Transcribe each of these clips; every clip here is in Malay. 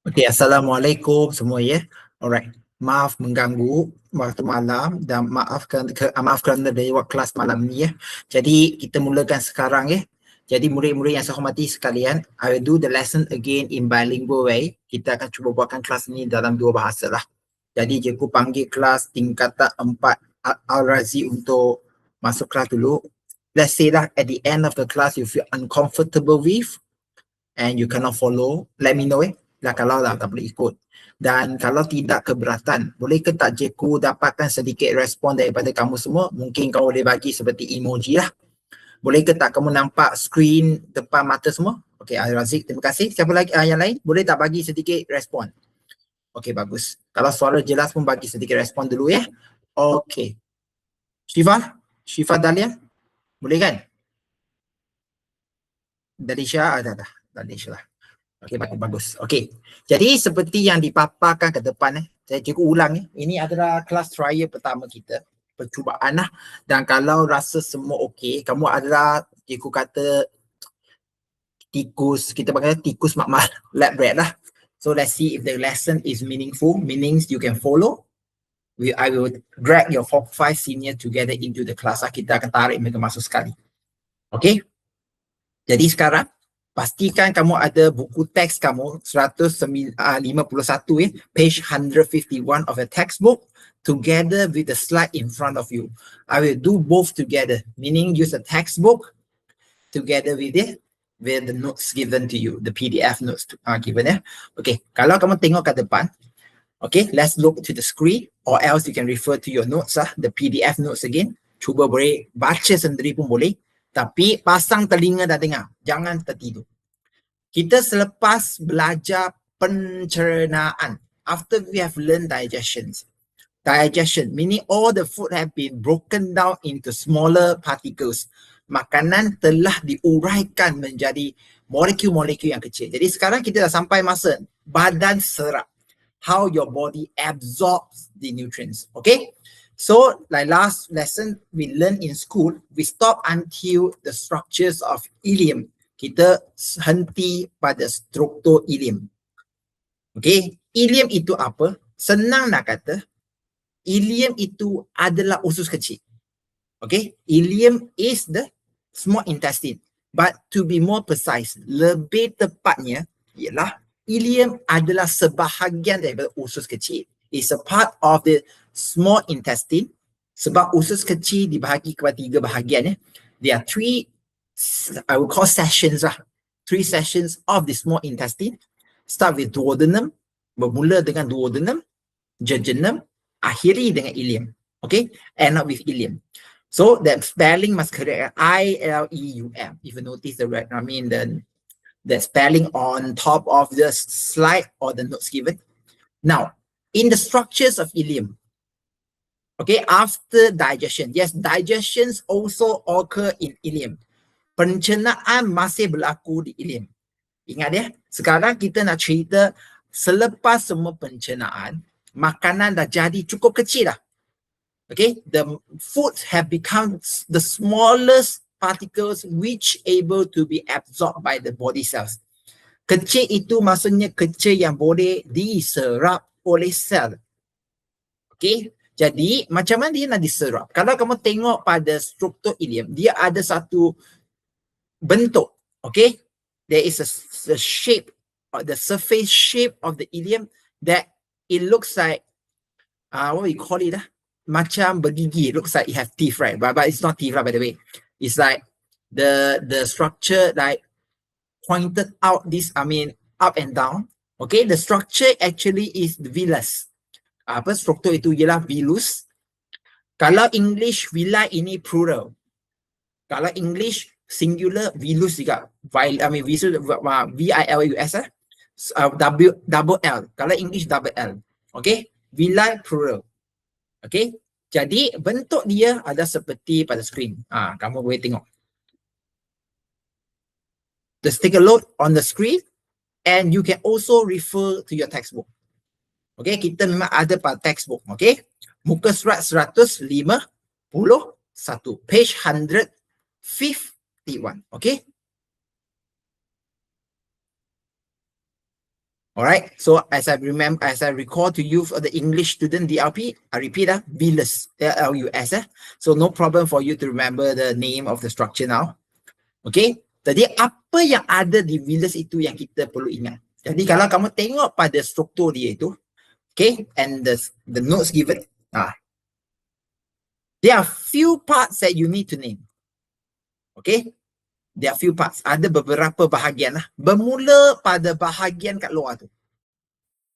Okay, Assalamualaikum semua ya. Alright. Maaf mengganggu waktu malam dan maaf kerana dari waktu kelas malam ni ya. Jadi kita mulakan sekarang ya. Jadi murid-murid yang saya hormati sekalian, I will do the lesson again in bilingual way. Kita akan cuba buatkan kelas ni dalam dua bahasa lah. Jadi cikgu panggil kelas tingkatan 4 Al-Razi untuk masuk kelas dulu. Let's say that at the end of the class you feel uncomfortable with and you cannot follow, let me know lah kalau lah tak boleh ikut. Dan kalau tidak keberatan, boleh ke tak cikgu dapatkan sedikit respon daripada kamu semua? Mungkin kau boleh bagi seperti emoji lah. Boleh ke tak kamu nampak skrin depan mata semua? Okey, Razik, terima kasih. Siapa lagi yang lain? Boleh tak bagi sedikit respon? Okey, bagus. Kalau suara jelas pun bagi sedikit respon dulu ya. Okey. Syifa Dahlia? Boleh kan? Dalisha ada dah. Dalisha lah. Okey, bagus. Okey. Jadi seperti yang dipaparkan ke depan saya cikgu ulang ini adalah kelas trial pertama kita, percubaan lah. Dan kalau rasa semua okey, kamu adalah cikgu kata tikus, kita panggil tikus makmal lab rat lah. So let's see if the lesson is meaningful, meanings you can follow. I will drag your 4-5 senior together into the class lah. Kita akan tarik mereka masuk sekali. Okey. Jadi sekarang pastikan kamu ada buku teks kamu 151 page 151 of a textbook together with the slide in front of you. I will do both together, meaning use a textbook together with the notes given to you, the PDF notes given . Okay, kalau kamu tengok ke depan, okay, let's look to the screen or else you can refer to your notes the PDF notes again. Cuba boleh baca sendiri pun boleh. Tapi pasang telinga dan dengar. Jangan tertidur. Kita selepas belajar pencernaan. After we have learned digestion, meaning all the food have been broken down into smaller particles. Makanan telah diuraikan menjadi molekul-molekul yang kecil. Jadi sekarang kita dah sampai masa badan serap. How your body absorbs the nutrients. Okay? So, like last lesson we learned in school, we stop until the structures of ileum. Kita henti pada struktur ileum. Okay, ileum itu apa? Senang nak kata, ileum itu adalah usus kecil. Okay, ileum is the small intestine. But to be more precise, lebih tepatnya ialah ileum adalah sebahagian daripada usus kecil. It's a part of the small intestine. Sebab usus kecil dibahagi kepada 3 bahagian There are 3, I will call sessions 3 sessions of the small intestine. Start with duodenum, bermula dengan duodenum, jejunum, akhiri dengan ileum. Okay, end up with ileum. So that spelling must correct, I-L-E-U-M. If you notice the spelling on top of the slide or the notes given. Now, in the structures of ileum, okay, after digestion, yes, digestions also occur in ileum. Pencernaan masih berlaku di ileum. Ingat sekarang kita nak cerita selepas semua pencernaan, makanan dah jadi cukup kecil dah. Okay, the foods have become the smallest particles which able to be absorbed by the body cells. Kecil itu maksudnya kecil yang boleh diserap oleh sel. Okay, jadi macam mana dia nak diserap? Kalau kamu tengok pada struktur ileum, dia ada satu bentuk. Okay, there is a shape, the surface shape of the ileum that it looks like, what we call it macam bergigi. It looks like it have teeth, right? But it's not teeth, by the way. It's like the structure like pointed out up and down. Okay, the structure actually is the villus. Apa struktur itu ialah villus. Kalau English villi ini plural. Kalau English singular villus juga. V-I-L-U-S double L. Kalau English double L. Okay, villi plural. Okay, jadi bentuk dia ada seperti pada skrin. Kamu boleh tengok. Just take a look on the screen and you can also refer to your textbook. Okay, kita memang ada pada textbook. Okay, muka surat 151, page 151. Okay. Alright, so as I recall to you for the English student DLP, I repeat, VLUS, L-U-S. So no problem for you to remember the name of the structure now. Okay, jadi apa yang ada di VLUS itu yang kita perlu ingat. Jadi kalau kamu tengok pada struktur dia itu, okay, and the notes given, there are few parts that you need to name. Okay, there are few parts. Ada beberapa bahagian lah. Bermula pada bahagian kat luar tu.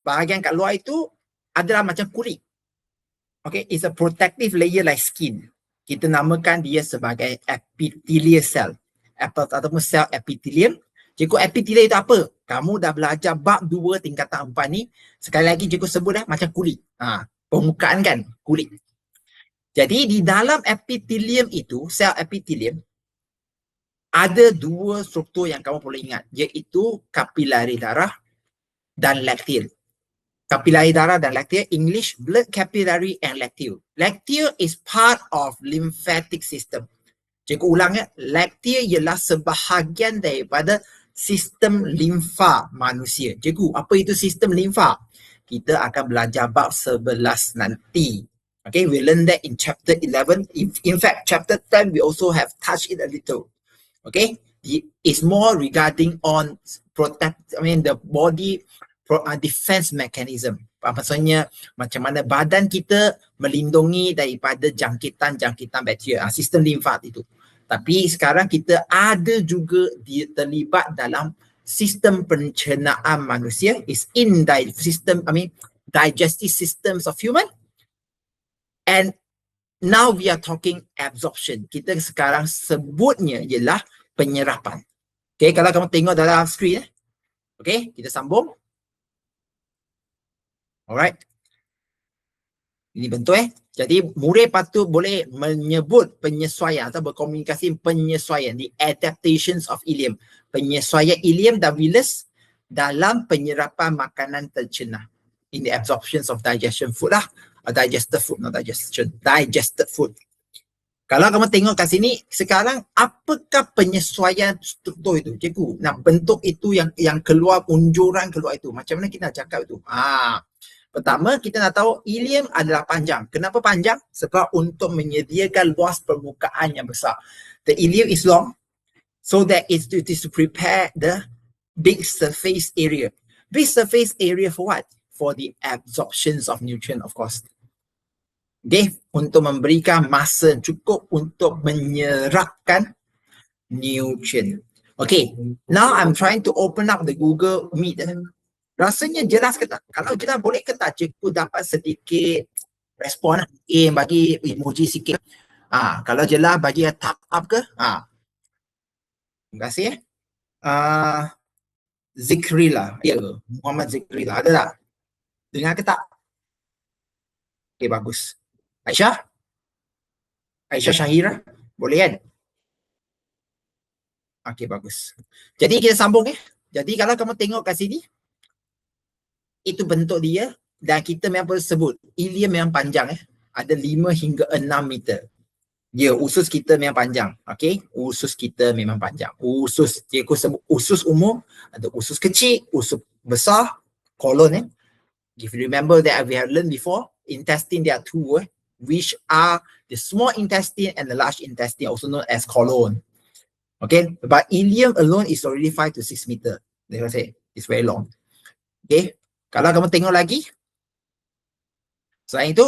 Bahagian kat luar itu adalah macam kulit. Okay, it's a protective layer like skin. Kita namakan dia sebagai epithelial cell ataupun cell epithelium. Cikgu epithelium itu apa? Kamu dah belajar bab 2 tingkatan 4 ni. Sekali lagi cikgu sebut macam kulit. Permukaan kan, kulit. Jadi di dalam epithelium itu, sel epithelium, ada 2 struktur yang kamu perlu ingat, iaitu kapilari darah dan laktil. Kapilari darah dan laktil, English, blood capillary and lacteal. Lacteal is part of lymphatic system. Cikgu ulang lacteal ialah sebahagian daripada sistem limfa manusia. Cikgu, apa itu sistem limfa? Kita akan belajar bab 11 nanti. Okay, we learn that in chapter 11. In fact, chapter 10, we also have touched it a little. Okay, it's more regarding on the body defense mechanism. Maksudnya macam mana badan kita melindungi daripada jangkitan-jangkitan bakteria, sistem limfa itu. Tapi sekarang kita ada juga terlibat dalam sistem pencernaan manusia, is in digestive systems of human. And now we are talking absorption. Kita sekarang sebutnya ialah penyerapan. Okay, kalau kamu tengok dalam screen, okay, kita sambung. Alright. Ini bentuk Jadi murid patut boleh menyebut penyesuaian atau berkomunikasi penyesuaian, the adaptations of ileum. Penyesuaian ileum dan VLUS dalam penyerapan makanan tercerna. In the absorptions of digestion food lah. Digested food, not digestion. Digested food. Kalau kamu tengok kat sini, sekarang apakah penyesuaian struktur itu? Cikgu, nak bentuk itu yang keluar, unjuran keluar itu. Macam mana kita nak cakap itu? Pertama, kita nak tahu ileum adalah panjang. Kenapa panjang? Sebab untuk menyediakan luas permukaan yang besar. The ileum is long, so that it is to prepare the big surface area. Big surface area for what? For the absorptions of nutrient, of course. Okay, untuk memberikan masa cukup untuk menyerapkan nutrient. Okay, now I'm trying to open up the Google Meet. Rasanya jelas ke tak? Kalau jelas boleh ke tak cikgu dapat sedikit respon? Bagi emoji sikit. Kalau jelas bagi tap up ke? Terima kasih. Zikrila. Ya, Muhammad Zikrila. Ada tak? Dengar ke tak? Okay, bagus. Aisyah? Aisyah Syahira? Boleh kan? Okay, bagus. Jadi kita sambung Jadi kalau kamu tengok kat sini, itu bentuk dia dan kita memang perlu sebut ileum memang panjang ada 5 hingga 6 meter. Ya, usus kita memang panjang. Okay, usus kita memang panjang. Usus, cikgu sebut usus umum, ada usus kecil, usus besar, kolon If you remember that we have learned before, intestine there are 2 which are the small intestine and the large intestine, also known as colon. Okay, but ileum alone is already 5 to 6 meter. Like I say, it's very long. Okay, kalau kamu tengok lagi, selain itu,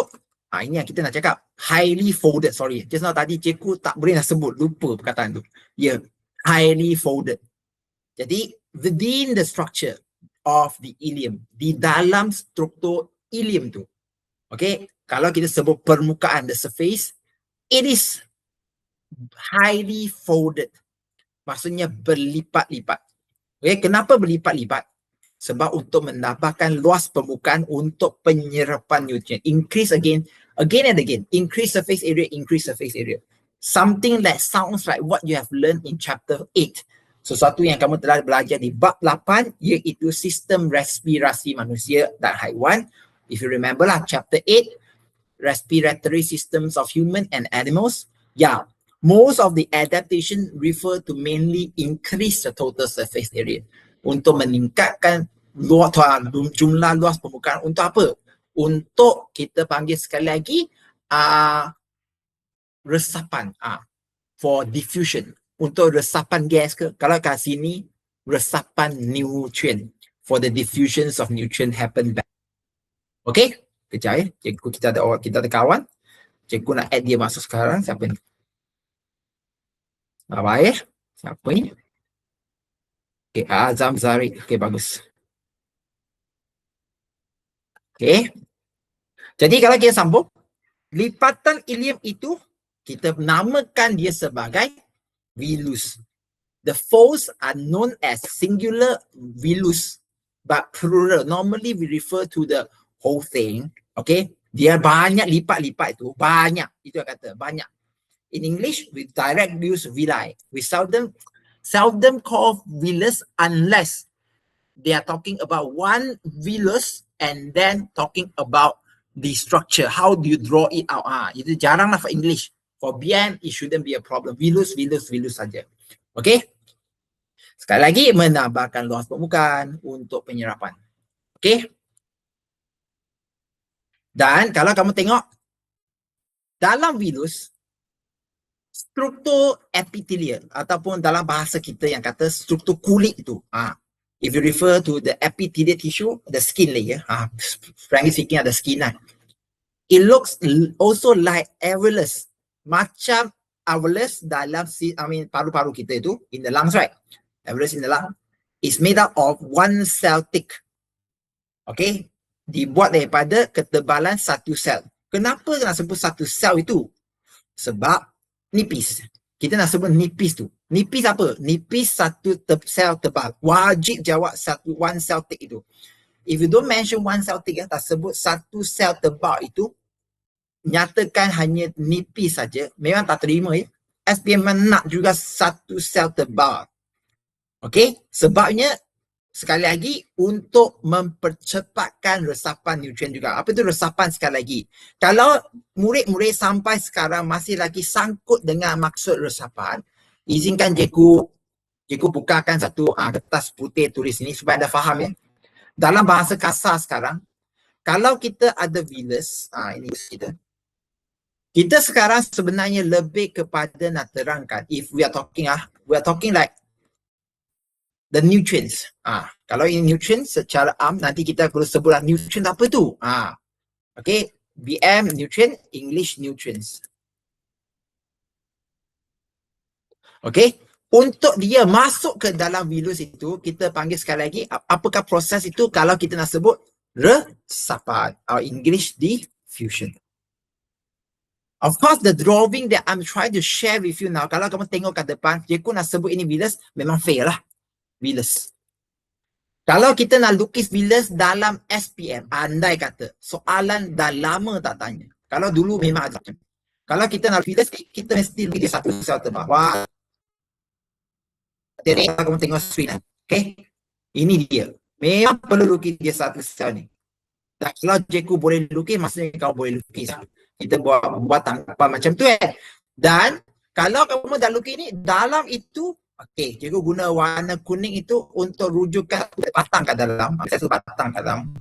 ini yang kita nak cakap, highly folded. Sorry, just now tadi cikgu tak boleh nak sebut, lupa perkataan tu. Ya, highly folded. Jadi, within the structure of the ileum, di dalam struktur ileum tu, okay, kalau kita sebut permukaan, the surface, it is highly folded. Maksudnya berlipat-lipat. Okay, kenapa berlipat-lipat? Sebab untuk mendapatkan luas permukaan untuk penyerapan nutrient. Increase again and again. Increase surface area, increase surface area. Something that sounds like what you have learned in chapter 8. Sesuatu yang kamu telah belajar di bab 8, iaitu sistem respirasi manusia dan haiwan. If you remember lah, chapter 8, respiratory systems of human and animals. Yeah, most of the adaptation refer to mainly increase the total surface area. Untuk meningkatkan jumlah luas permukaan untuk apa? Untuk kita panggil sekali lagi resapan, for diffusion, untuk resapan gas ke, kalau kat sini resapan nutrient, for the diffusions of nutrient happen back. Okay, kejap ya, cikgu kita ada kawan, cikgu nak add dia masuk sekarang. Siapa ni? Baik, siapa ni? Okay, Azam Zari. Okay, bagus. Okay, jadi kalau kita sambung, lipatan ilium itu kita namakan dia sebagai vilus. The folds are known as singular vilus, but plural. Normally we refer to the whole thing. Okay, dia banyak lipat-lipat itu, banyak. Itu yang kata banyak. In English, we direct use villi. We seldom call vilus unless they are talking about one vilus and then talking about the structure. How do you draw it out? Itu jarang lah for English. For BM, it shouldn't be a problem. Vilus saja. Okay. Sekali lagi, menambahkan luas permukaan untuk penyerapan. Okay. Dan kalau kamu tengok, dalam vilus, struktur epithelial ataupun dalam bahasa kita yang kata struktur kulit itu. If you refer to the epithelial tissue, the skin layer, frankly speaking, ada skin lah. It looks also like alveolus. Macam alveolus dalam paru-paru kita itu, in the lungs, right? Alveolus in the lung is made up of one cell thick. Okay, dibuat daripada ketebalan satu sel. Kenapa nak sebut satu sel itu? Sebab nipis. Kita nak sebut nipis tu. Nipis apa? Nipis satu sel tebal. Wajib jawab one cell thick itu. If you don't mention one cell thick, tak sebut satu sel tebal itu, nyatakan hanya nipis saja, memang tak terima ya. SPM nak juga satu sel tebal. Okey, sebabnya sekali lagi untuk mempercepatkan resapan nutrien juga. Apa itu resapan sekali lagi? Kalau murid-murid sampai sekarang masih lagi sangkut dengan maksud resapan, izinkan cikgu bukakan satu kertas putih tulis ini supaya anda faham ya. Dalam bahasa kasar sekarang, kalau kita ada vilus, ini kita sekarang sebenarnya lebih kepada nak terangkan, if we are talking like the nutrients. Kalau ini nutrients secara am, nanti kita perlu sebutlah nutrient apa tu. Okay, BM nutrient, English nutrients. Okay, untuk dia masuk ke dalam vilus itu, kita panggil sekali lagi, apakah proses itu kalau kita nak sebut resapan, or English diffusion. Of course, the drawing that I'm trying to share with you now, kalau kamu tengok kat depan, cikgu nak sebut ini vilus, memang fail lah. Vilus. Kalau kita nak lukis vilus dalam SPM, andai kata, soalan dah lama tak tanya. Kalau dulu memang ada. Kalau kita nak vilus, kita mesti lukis satu sel tebal. Wah. Jadi, kamu tengok screen. Okay. Ini dia. Memang perlu lukis dia satu sel ni. Dan kalau cikgu boleh lukis, maksudnya kau boleh lukis. Kita buat tangkapan macam tu Dan kalau kamu dah lukis ni, dalam itu, okey, cikgu guna warna kuning itu untuk rujukan batang kat dalam. Satu batang kat dalam.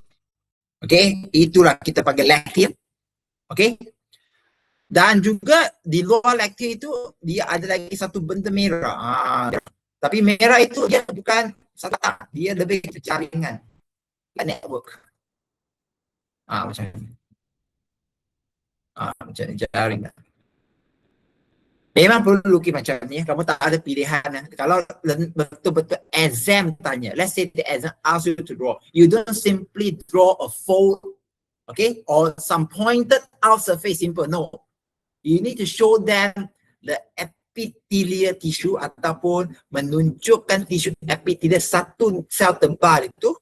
Okey, itulah kita panggil lacteal. Okey. Dan juga di luar lacteal itu, dia ada lagi satu benda merah. Tapi merah itu dia bukan satu batang. Dia lebih jaringan. Network. Macam ni. Macam jaringan. Memang perlu lukis macam ni. Kamu tak ada pilihan. Kalau betul-betul exam tanya, let's say the exam asks you to draw, you don't simply draw a fold, okay, or some pointed out surface, simple. No, you need to show them the epithelial tissue ataupun menunjukkan tisu epithelial satu sel tebal itu,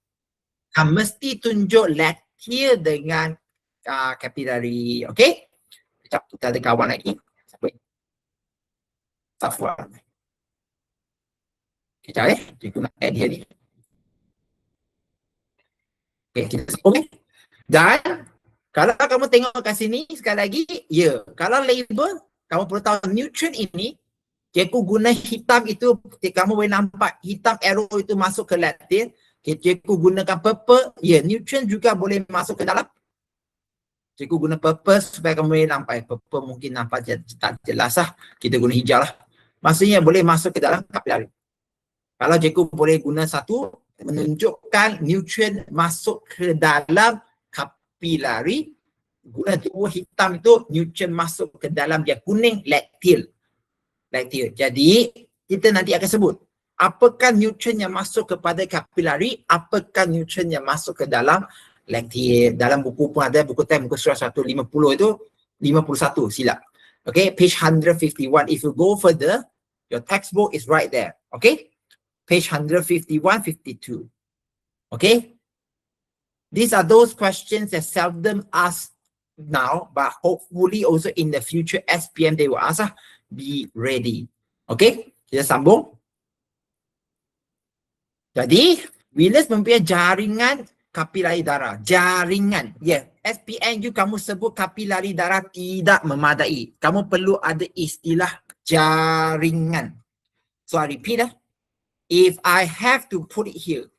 mesti tunjuk lacteal dengan capillary. Okay, sekejap, kita ada kawan lagi. Safwan. Sekejap cikgu nak add dia ni. Okay, kita okay. Dan kalau kamu tengok kat sini sekali lagi, kalau label, kamu perlu tahu nutrient ini, cikgu guna hitam itu, kamu boleh nampak hitam arrow itu masuk ke lacteal. Cikgu gunakan purple, ya, nutrient juga boleh masuk ke dalam. Cikgu guna purple supaya kamu boleh nampak. Purple mungkin nampak tak jelas lah. Kita guna hijau lah. Maksudnya boleh masuk ke dalam kapilari. Kalau cikgu boleh guna satu, menunjukkan nutrient masuk ke dalam kapilari. Guna dua hitam itu, nutrient masuk ke dalam dia kuning, lactil. Jadi, kita nanti akan sebut. Apakah nutrient yang masuk kepada kapilari, apakah nutrient yang masuk ke dalam lactil. Dalam buku pun ada, buku teks, muka surat 150 itu, 51 silap. Okay, page 151. If you go further, your textbook is right there. Okay, page 151, 52. Okay, these are those questions that seldom asked now, but hopefully also in the future SPM they will ask. Be ready. Okay, kita sambung. Jadi, Willis mempunyai jaringan kapilari darah. Jaringan. Ya, yeah. SPM kamu sebut kapilari darah tidak memadai. Kamu perlu ada istilah jaringan. So, I repeat lah. If I have to put it here.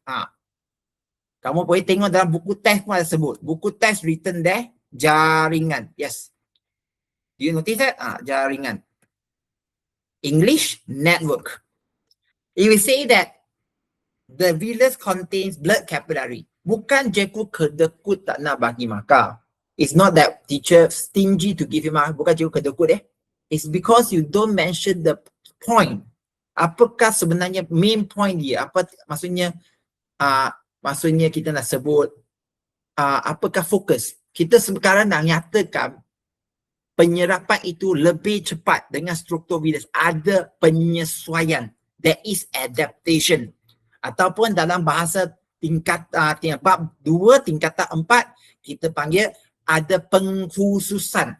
Kamu boleh tengok dalam buku teks pun ada sebut. Buku teks written there. Jaringan. Yes. Do you notice that? Jaringan. English, network. If we say that the villus contains blood capillary. Bukan cikgu kedekut tak nak bagi markah. It's not that teacher stingy to give you mark. Bukan cikgu kedekut It's because you don't mention the point. Apakah sebenarnya main point dia? Apa maksudnya? Maksudnya kita nak sebut apakah fokus? Kita sekarang nak nyatakan penyerapan itu lebih cepat dengan struktur villus. Ada penyesuaian. There is adaptation. Ataupun dalam bahasa tingkat bab 2, tingkatan 4, kita panggil ada pengkhususan.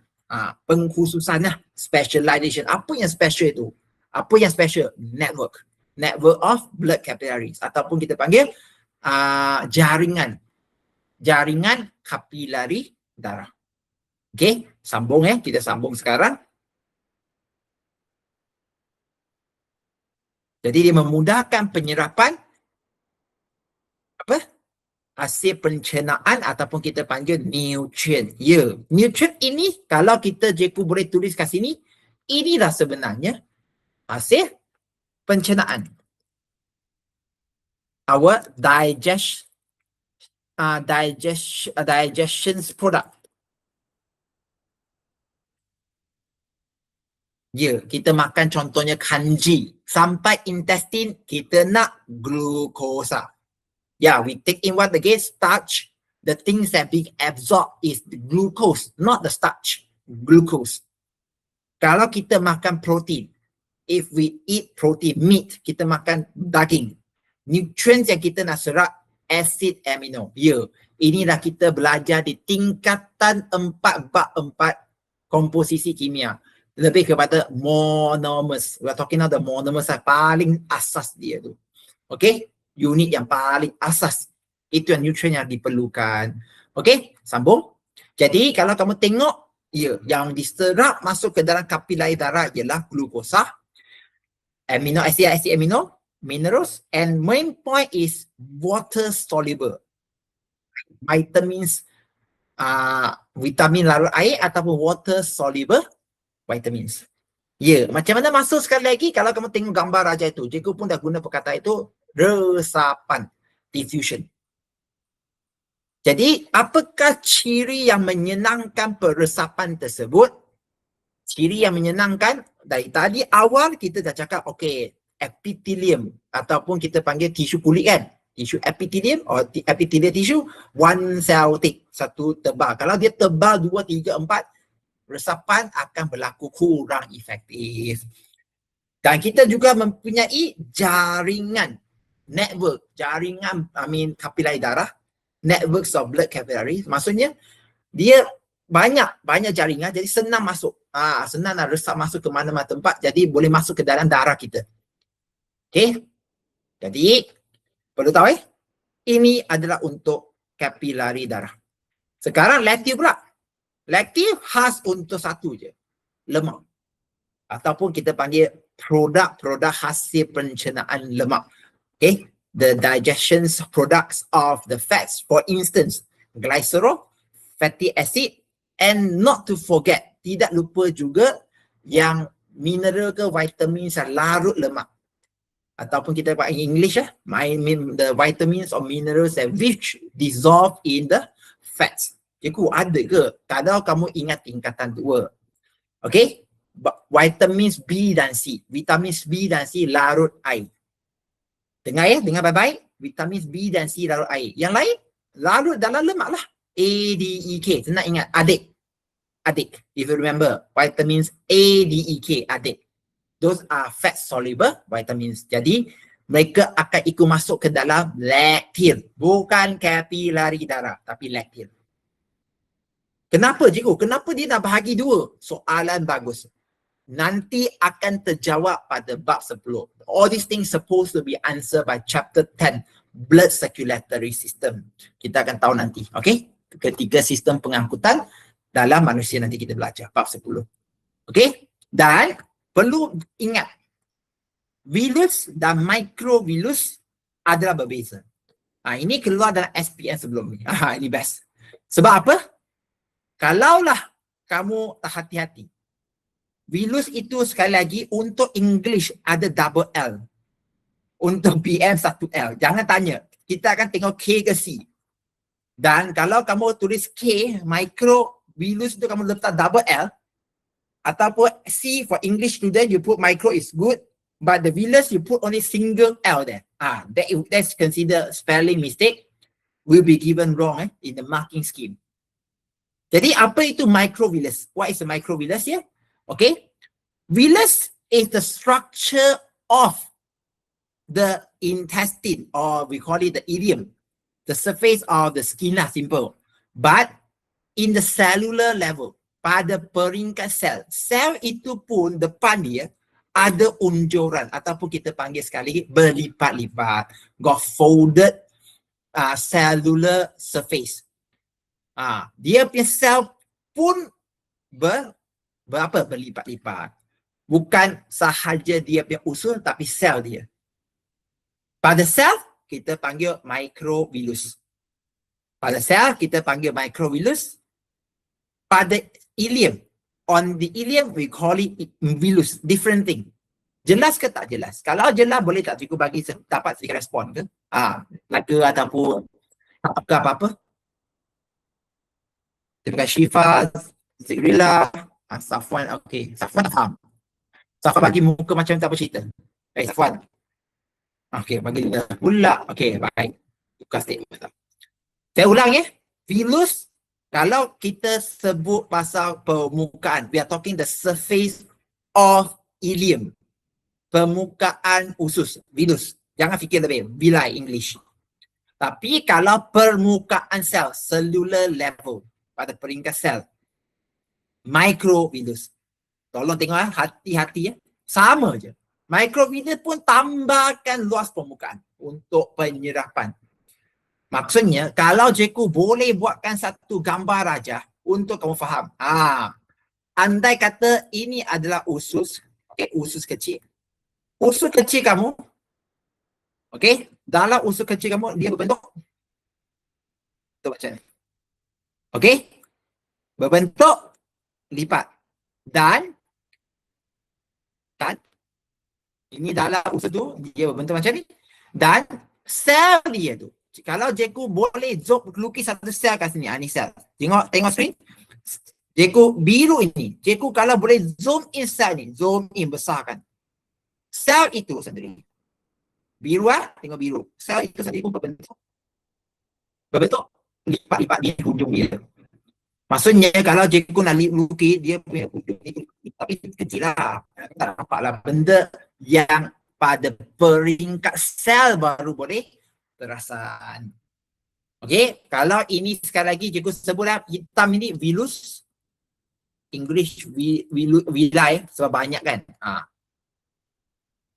Pengkhususan lah, specialization. Apa yang special itu? Apa yang special? Network. Network of blood capillaries. Ataupun kita panggil jaringan. Jaringan kapilari darah. Okay, sambung kita sambung sekarang. Jadi dia memudahkan penyerapan hasil pencernaan ataupun kita panggil nutrient. Ya, nutrient ini kalau kita cikgu boleh tulis kat sini, inilah sebenarnya hasil pencernaan. Our digestion product. Ya, kita makan contohnya kanji. Sampai intestine, kita nak glukosa. Yeah, we take in what again? Starch. The things that being absorbed is the glucose, not the starch. Glucose. Kalau kita makan protein, if we eat protein, meat, kita makan daging. Nutrients yang kita nak serap, acid amino. Ya, inilah kita belajar di tingkatan 4 bab 4 komposisi kimia. Lebih kepada monomers. We are talking about the monomers yang paling asas dia tu. Okay? Unit yang paling asas. Itu yang nutrient yang diperlukan. Okay? Sambung. Jadi kalau kamu tengok, ya, yang diserap masuk ke dalam kapilari darah ialah glukosa, amino acid, amino, minerals, and main point is water soluble. Vitamins, vitamin larut air ataupun water soluble vitamins. Ya, macam mana masuk sekali lagi kalau kamu tengok gambar raja itu. Cikgu pun dah guna perkataan itu, resapan, diffusion. Jadi, apakah ciri yang menyenangkan peresapan tersebut? Ciri yang menyenangkan, dari tadi awal kita dah cakap, okay, epithelium ataupun kita panggil tisu kulit kan? Tisu epithelium atau epithelial tissue, one cell thick, satu tebal. Kalau dia tebal 2, 3, 4, resapan akan berlaku kurang efektif. Dan kita juga mempunyai jaringan, network, jaringan, kapilari darah, networks of blood capillaries. Maksudnya, dia banyak jaringan, jadi senang masuk. Senang nak resap masuk ke mana-mana tempat, jadi boleh masuk ke dalam darah kita. Okay? Jadi, perlu tahu ini adalah untuk kapilari darah. Sekarang lactil pula. Lactil khas untuk satu je, lemak. Ataupun kita panggil produk-produk hasil pencernaan lemak. Okay? the digestion products of the fats. For instance, glycerol, fatty acid, and not to forget, tidak lupa juga yang mineral ke vitamin larut lemak. Ataupun kita buat in English the vitamins or minerals that which dissolve in the fats. Cikgu, ada ke? Kalau kamu ingat tingkatan 2. Okay? Vitamins B dan C. Vitamins B dan C larut air. Dengar ya, dengar baik-baik. Vitamins B dan C larut air. Yang lain, larut dalam lemak lah. A, D, E, K. Senang ingat, adik. Adik. If you remember, vitamins A, D, E, K, adik. Those are fat soluble vitamins. Jadi, mereka akan ikut masuk ke dalam laktil. Bukan kapilari darah, tapi laktil. Kenapa cikgu? Kenapa dia nak bahagi 2? Soalan bagus. Nanti akan terjawab pada bab 10. All these things supposed to be answered by chapter 10, blood circulatory system. Kita akan tahu nanti, okay? Ketiga sistem pengangkutan dalam manusia nanti kita belajar, bab 10. Okay? Dan perlu ingat, virus dan microvirus adalah berbeza. Ini keluar dalam SPM sebelum ni. Ini best. Sebab apa? Kalaulah kamu tak hati-hati, virus itu sekali lagi untuk English ada double L. Untuk PM 1L. Jangan tanya. Kita akan tengok K ke C. Dan kalau kamu tulis K, microvirus itu kamu letak double L. Ataupun C for English student, you put micro is good. But the virus, you put only single L there. That's considered spelling mistake. Will be given wrong in the marking scheme. Jadi apa itu microvirus? What is a microvirus here? Okay. Virus is the structure of the intestine, or we call it the ileum. The surface of the skin lah, simple. But in the cellular level, pada peringkat sel, sel itu pun depan dia ada unjuran ataupun kita panggil sekali berlipat-lipat, got folded cellular surface. Dia punya sel pun berlipat-lipat. Bukan sahaja dia punya usul, tapi sel dia. Pada sel kita panggil microvirus. Pada sel kita panggil microvirus. Pada ileum, on the ileum we call it virus, different thing. Jelas ke tak jelas? Kalau jelas boleh tak cikgu bagi dapat sedikit respon ke? Ke ataupun apa-apa? Terima kasih Syifa, Zikrila, Safwan, okey. Safwan faham. Safwan bagi muka macam tak apa cerita. Safwan. Okey, bagi dia pula. Okey, baik. Tukar statement. Saya ulang ya. Virus, kalau kita sebut pasal permukaan, we are talking the surface of ileum. Permukaan usus, virus. Jangan fikir lebih, villi English. Tapi kalau permukaan sel, cellular level, pada peringkat sel, microvirus. Tolong tengok hati-hati ya. Sama je. Microvirus pun tambahkan luas permukaan untuk penyerapan. Maksudnya, kalau cikgu boleh buatkan satu gambar aja untuk kamu faham. Andai kata ini adalah usus, usus kecil. Usus kecil kamu, dalam usus kecil kamu, dia berbentuk. Kita baca ni. Berbentuk lipat. Dan ini dalam usus tu, dia berbentuk macam ni. Dan sel dia tu, kalau cikgu boleh zoom lukis satu sel kat sini, ni sel. Tengok screen. Cikgu biru ini, cikgu kalau boleh zoom in sel ni, zoom in besarkan. Sel itu sendiri. Biru tengok biru. Sel itu sendiri pun berbentuk lipat-lipat di hujung dia. Maksudnya kalau cikgu nak lukis dia punya hujung ni, tapi kecil lah. Tak nampak lah benda yang pada peringkat sel baru boleh terasan. Kalau ini sekali lagi cikgu sebutlah hitam ini virus, English villi sebab banyak kan.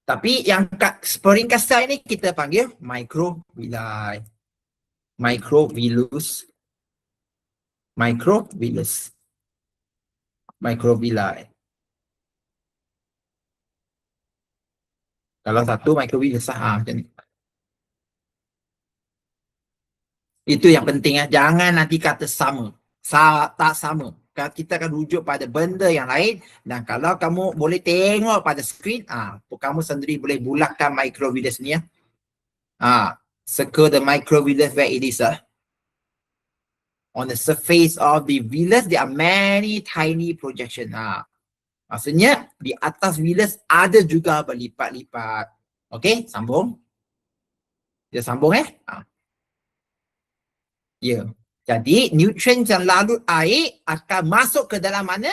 Tapi yang kat peringkat sel ini kita panggil microvilli. Microvilli. Kalau satu microvirus macam ni. Itu yang penting ya. Jangan nanti kata sama. Tak sama. Kita akan rujuk pada benda yang lain. Dan kalau kamu boleh tengok pada skrin, kamu sendiri boleh bulatkan microvillus ni ya. Circle the microvillus where it is. On the surface of the villus, there are many tiny projection. Maksudnya, di atas villus ada juga berlipat-lipat. Okey, sambung. Kita sambung Ya. Jadi, nutrients yang larut air akan masuk ke dalam mana?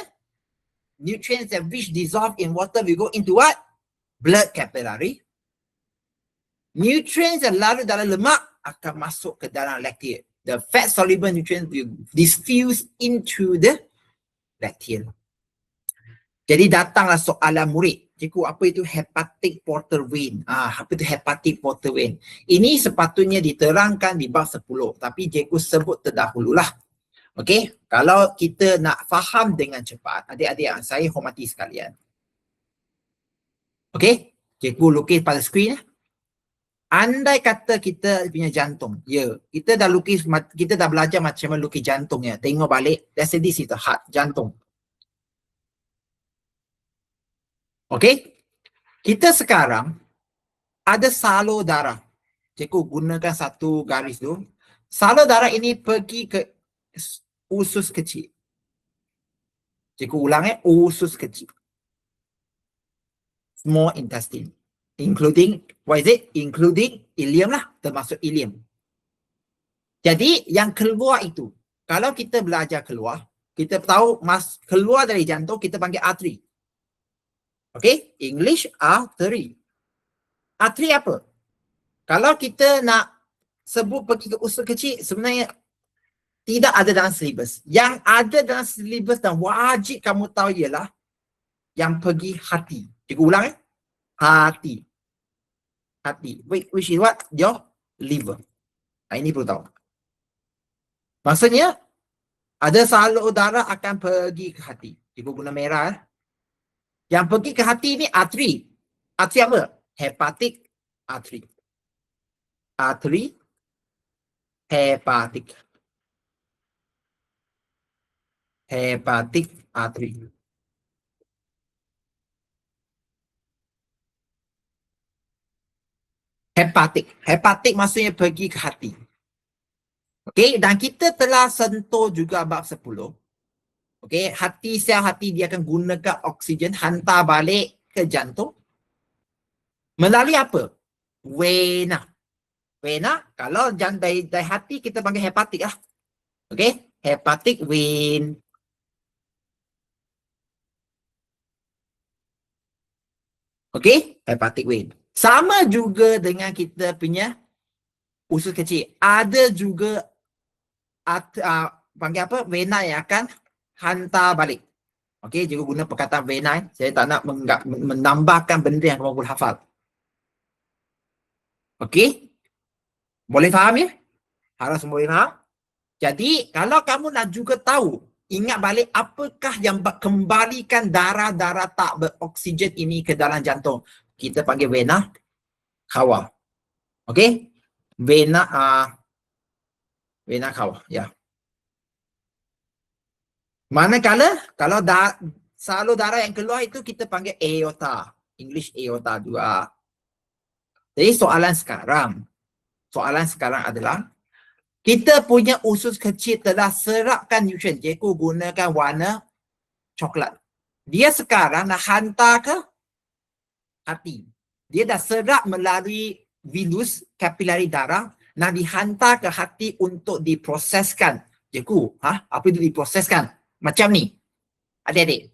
Nutrients that which dissolve in water will go into what? Blood capillary. Nutrients yang larut dalam lemak akan masuk ke dalam lacteal. The fat soluble nutrients will diffuse into the lacteal. Jadi datanglah soalan murid. Cikgu, apa itu hepatic portal vein? Apa itu hepatic portal vein? Ini sepatutnya diterangkan di bab 10. Tapi cikgu sebut terdahululah. Okey, kalau kita nak faham dengan cepat, adik-adik yang saya hormati sekalian. Okey, cikgu lukis pada skrin. Andai kata kita punya jantung, kita dah belajar macam mana lukis jantung ya. Tengok balik, let's say this is the heart, jantung. Okey, kita sekarang ada salur darah. Cikgu gunakan satu garis tu. Salur darah ini pergi ke usus kecil. Cikgu ulang usus kecil. Small intestine. Including, what is it? Including ileum lah, termasuk ileum. Jadi yang keluar itu, kalau kita belajar keluar, kita tahu keluar dari jantung kita panggil artery. Okay, English artery. Artery apa? Kalau kita nak sebut pergi ke usus kecil, sebenarnya tidak ada dalam syllabus. Yang ada dalam syllabus dan wajib kamu tahu ialah yang pergi hati. Cikgu ulang hati. Hati. Which is what? Your liver. Ini perlu tahu. Maksudnya, ada salur darah akan pergi ke hati. Cikgu guna merah. Yang pergi ke hati ni artery. Artery apa? Hepatic artery. Artery. Hepatic. Hepatic artery. Hepatic. Hepatic maksudnya pergi ke hati. Okey, dan kita telah sentuh juga bab 10. Okey, sel hati dia akan gunakan oksigen hantar balik ke jantung. Melalui apa? Vena. Vena, kalau dari hati kita panggil hepatik lah. Okey, hepatic vein. Okey, hepatic vein. Sama juga dengan kita punya usus kecil. Ada juga panggil apa? Vena yang akan hantar balik. Okey, juga guna perkataan vena. Saya tak nak menambahkan benda yang kamu boleh hafal. Okey? Boleh faham ya? Harap semua boleh faham? Jadi, kalau kamu nak juga tahu, ingat balik apakah yang kembalikan darah-darah tak beroksigen ini ke dalam jantung. Kita panggil vena cava. Okey? Vena cava, ya. Manakala kalau salur darah yang keluar itu kita panggil aorta. English aorta juga. Jadi soalan sekarang adalah kita punya usus kecil telah serapkan nutrien. Cikgu gunakan warna coklat. Dia sekarang nak hantar ke hati. Dia dah serap melalui vilus kapilari darah, nak dihantar ke hati untuk diproseskan. Cikgu, apa itu diproseskan? Macam ni. Adik-adik,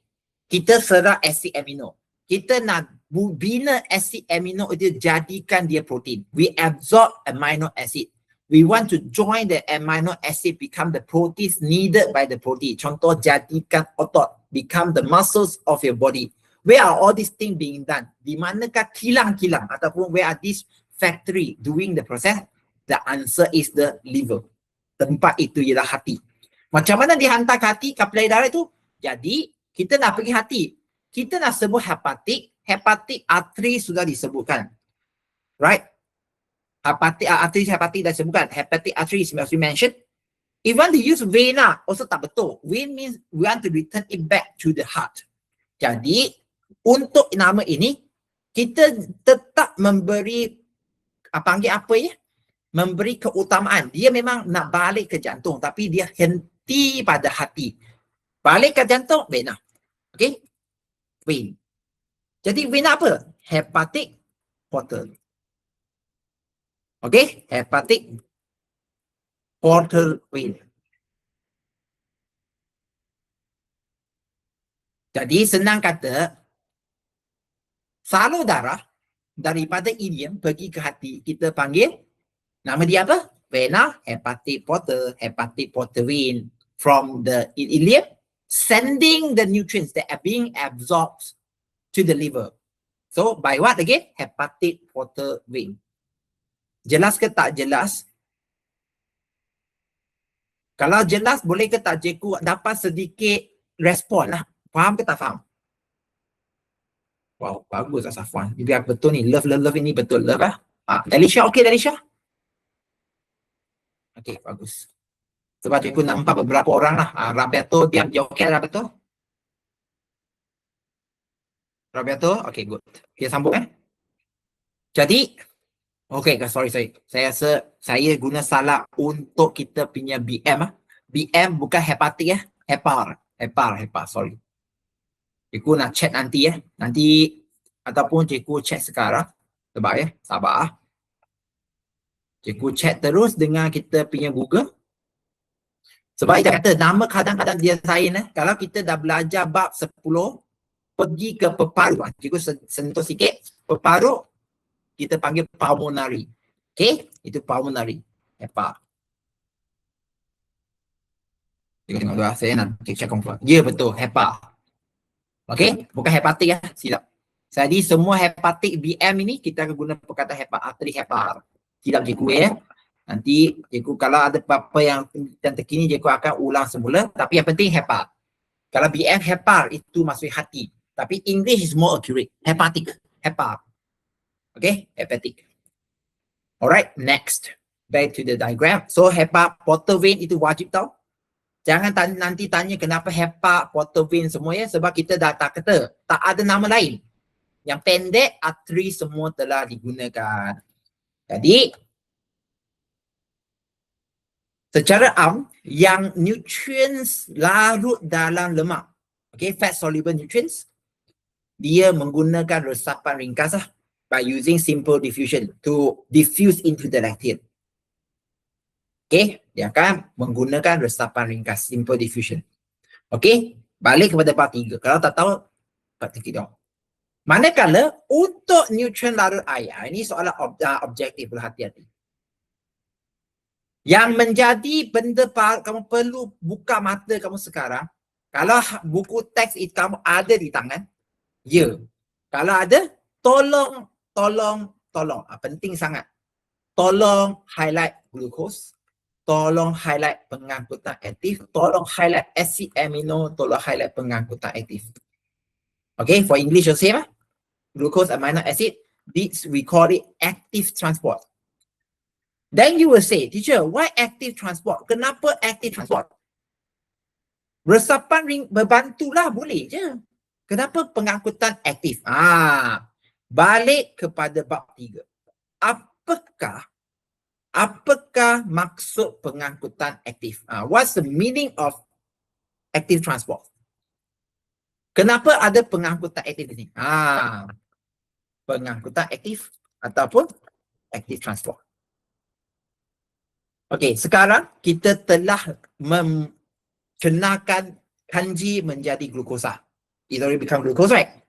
kita serap asid amino. Kita nak bina asid amino itu jadikan dia protein. We absorb amino acid. We want to join the amino acid become the proteins needed by the protein. Contoh, jadikan otot, become the muscles of your body. Where are all these things being done? Di manakah kilang-kilang ataupun where are these factory doing the process? The answer is the liver. Tempat itu ialah hati. Macam mana dihantar ke hati kapilari darah itu? Jadi, kita nak pergi hati. Kita nak sebut hepatic artery sudah disebutkan. Right? arteries hepatic dah sebutkan. Hepatic arteries as we mentioned. If you want to use vena, also tak betul. Vein means we want to return it back to the heart. Jadi, untuk nama ini, kita tetap memberi, panggil apa ya? Memberi keutamaan. Dia memang nak balik ke jantung, tapi dia henti pada hati. Balik ke jantung, vena. Okay? Vein. Jadi, vena apa? Hepatic portal. Okay? Hepatic portal vein. Jadi, senang kata, salur darah daripada ileum pergi ke hati, kita panggil, nama dia apa? Vena hepatic portal vein from the ileum, sending the nutrients that are being absorbed to the liver. So, by what again? Hepatic portal vein. Jelas ke tak jelas? Kalau jelas, boleh ke tak cikgu dapat sedikit respon lah. Faham ke tak faham? Wow, bagus lah Safwan. Biar betul ni. Love ini betul. Love lah. Dalisha, okay Dalisha? Okay, bagus. Sebab cikgu nampak beberapa orang lah. Rabiato, dia okay Rabiato? Rabiato? Okay, good. Kita sambung Jadi, okay, sorry. Saya rasa saya guna salah untuk kita punya BM. BM bukan hepatik Hepar, sorry. Cikgu nak check nanti Nanti ataupun cikgu check sekarang. Sebab sabar. Cikgu check terus dengan kita punya Google. Sebab kita kata nama kadang-kadang dia lain Kalau kita dah belajar bab 10, pergi ke peparu. Cikgu sentuh sikit. Peparu, kita panggil pulmonary. Okay? Itu pulmonary. Hepar. Cikgu tengok dulu saya nak check confirm. Ya betul, hepar. Okay? Bukan hepatik silap. Jadi semua hepatik BM ini kita akan guna perkataan hepar, arteri hepar. Silap cikgu Nanti cikgu kalau ada apa-apa yang terkini cikgu akan ulang semula. Tapi yang penting hepar. Kalau BM hepar itu maksud hati. Tapi English is more accurate. Hepatic. Hepar. Okay? Hepatic. Alright, next. Back to the diagram. So hepar portal vein itu wajib tahu. Jangan nanti tanya kenapa hepa, portal vein semua sebab kita dah tak kata. Tak ada nama lain. Yang pendek, arteri semua telah digunakan. Jadi, secara yang nutrients larut dalam lemak. Okay, fat soluble nutrients. Dia menggunakan resapan ringkas by using simple diffusion to diffuse into the lactate. Okay, dia akan menggunakan resapan ringkas, simple diffusion. Okay, balik kepada part 3. Kalau tak tahu, part 3. Manakala untuk nutrien larut air, ini soalan objektif, berhati-hati. Yang menjadi benda kamu perlu buka mata kamu sekarang, kalau buku teks itu kamu ada di tangan, ya. Kalau ada, tolong. Penting sangat. Tolong highlight glucose. Tolong highlight pengangkutan aktif, tolong highlight acid amino, tolong highlight pengangkutan aktif. Okay, for English you'll say glucose amino acid, this we call it active transport. Then you will say, teacher, why active transport? Kenapa active transport? Resapan ring berbantulah boleh je. Kenapa pengangkutan aktif? Balik kepada bab 3. Apakah maksud pengangkutan aktif? What's the meaning of active transport? Kenapa ada pengangkutan aktif ini? Pengangkutan aktif ataupun active transport. Okey, sekarang kita telah mengenalkan kanji menjadi glukosa. It already become glucose, right?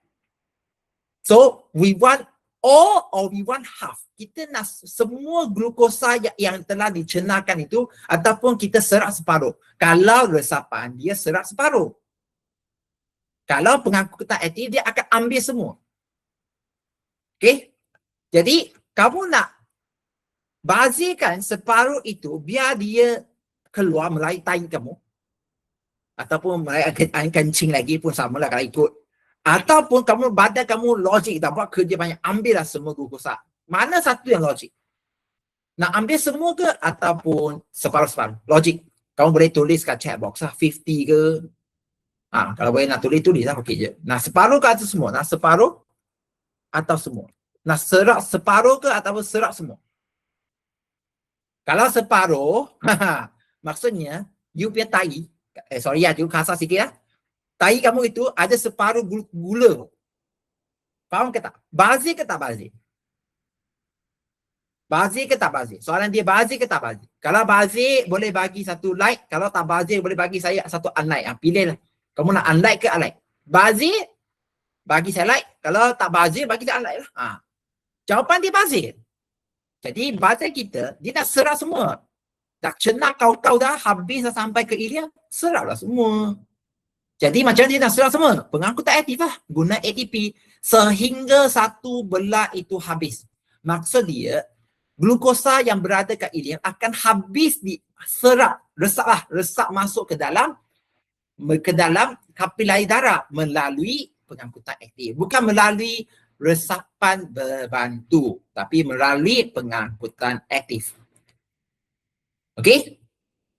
So, we want all or we want half. Kita nak semua glukosa yang telah dicernahkan itu ataupun kita serap separuh. Kalau resapan, dia serap separuh. Kalau pengangkutan aktif, dia akan ambil semua. Okay? Jadi, kamu nak bazirkan separuh itu biar dia keluar melalui tahi kamu. Ataupun melalui air kencing lagi pun sama lah kalau ikut. Ataupun badan kamu logik tak buat kerja banyak, ambillah semua glukosa. Mana satu yang logik? Nak ambil semua ke ataupun separuh-separuh? Logik. Kamu boleh tulis kat chat box lah, 50 ke. Kalau boleh nak tulis lah, okey je. Nak separuh ke atau semua? Nak separuh atau semua? Nak serak separuh ke ataupun serak semua? Kalau separuh, maksudnya, you punya tahi, you kasar sikit lah. Tahi kamu itu ada separuh gula. Faham ke tak? Bazir ke tak bazir? Bazir ke tak bazir? Soalan dia bazir ke tak bazir? Kalau bazir, boleh bagi satu like. Kalau tak bazir, boleh bagi saya satu unlike. Pilihlah. Kamu nak unlike ke unlike? Bazir, bagi saya like. Kalau tak bazir, bagi saya unlike lah. Jawapan dia bazir. Jadi bazir kita, dia nak serap semua. Dah cenak kau dah, habis dah sampai ke Ilya, seraplah semua. Jadi macam dia nak serap semua. Pengangkutan aktif lah. Guna ATP sehingga satu belah itu habis. Maksud dia, glukosa yang berada kat ileum akan habis diserap, resap masuk ke dalam kapilari darah melalui pengangkutan aktif. Bukan melalui resapan berbantu, tapi melalui pengangkutan aktif. Okey?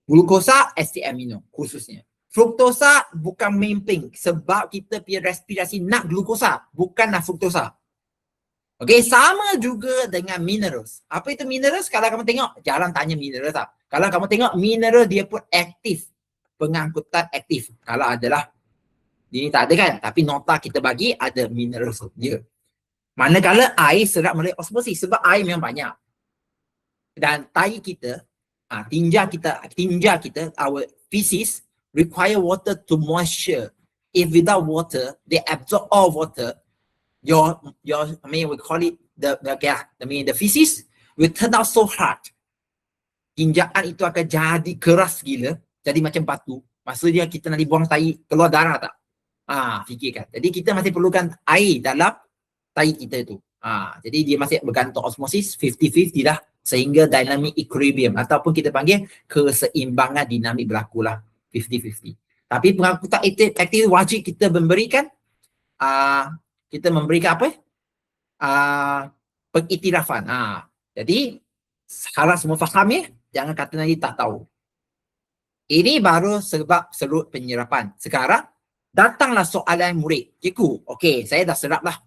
Glukosa, asid amino khususnya. Fruktosa bukan main thing sebab kita punya respirasi nak glukosa, bukan nak fruktosa. Okey, sama juga dengan minerals. Apa itu minerals? Kalau kamu tengok, jarang tanya minerals tak. Kalau kamu tengok mineral dia pun aktif. Pengangkutan aktif. Kalau adalah, ini tak ada kan? Tapi nota kita bagi ada minerals dia. Manakala air serap melalui osmosis sebab air memang banyak. Dan tahi kita, tinja kita, our feces require water to moisture. If without water, they absorb all water. We call it the feces will turn out so hard. Tinjaan itu akan jadi keras gila, jadi macam batu. Maksudnya kita nak dibuang tahi, keluar darah tak? Fikirkan. Jadi kita masih perlukan air dalam tahi kita itu. Jadi dia masih bergantung osmosis 50-50 lah, sehingga dynamic equilibrium ataupun kita panggil keseimbangan dinamik berlaku lah 50-50. Tapi pengangkutan aktif wajib kita memberikan apa? Pengiktirafan. Jadi harap semua faham ya, jangan kata nanti tak tahu. Ini baru sebab serut penyerapan. Sekarang datanglah soalan murid. Cikgu, okey, saya dah serap lah.